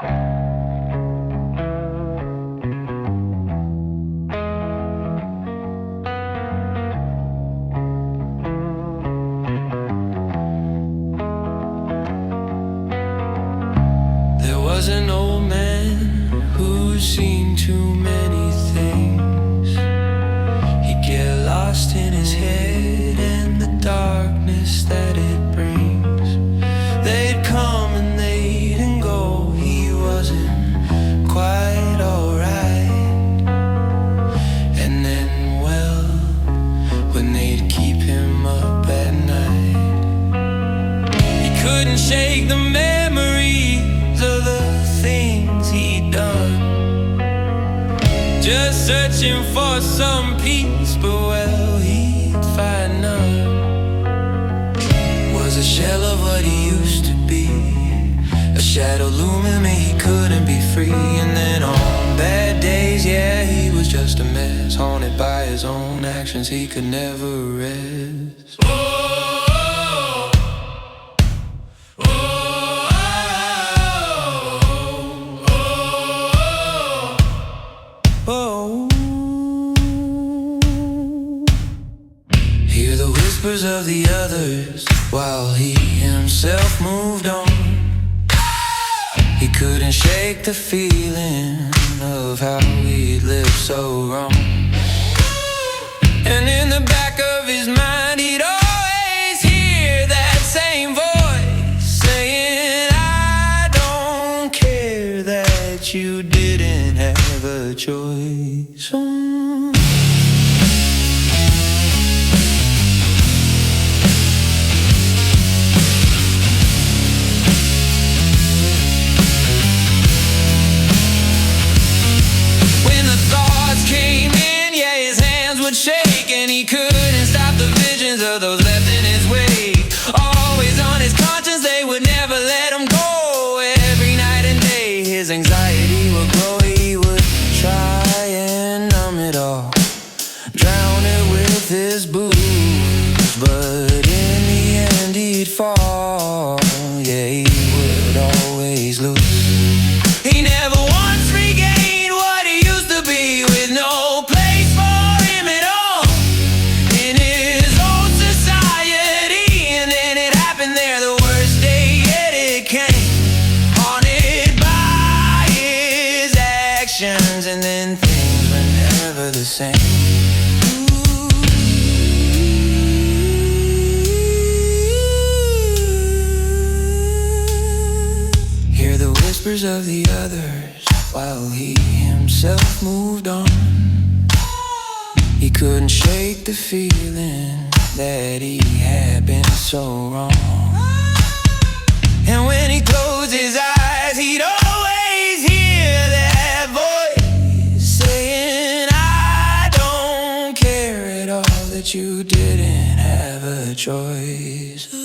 There was an old man who'd seen too many things. He'd get lost in his head and the darkness that it brings. They'd come and they'd go, he wasn't quite alright. And then, well, when they'd keep him up at night, he couldn't shake the memories of the things he'd done, just searching for some peace, but well, he'd find none. Was a shell of what he used to be, a shadow looming me, he couldn't be free. And then on bad days, yeah, he was just a mess, haunted by his own actions, he could never rest. Hear the whispers of the others while he himself moved on. He couldn't shake the feeling of how he'd lived so wrong. And in the back of his mind, he'd always hear that same voice saying, I don't care that you didn't have a choice. Would shake and he couldn't stop the visions of those left in his wake. Always on his conscience, they would never let him go. Every night and day his anxiety would grow. He would try and numb it all, drown it with his booze, but in the end he'd fall. Yeah, he would always lose. He never once regained what he used to be, with no place for and then things were never the same. Hear the whispers of the others while he himself moved on. He couldn't shake the feeling that he had been so wrong. And when he closed his eyes, he'd always hear that voice saying, I don't care at all that you didn't have a choice.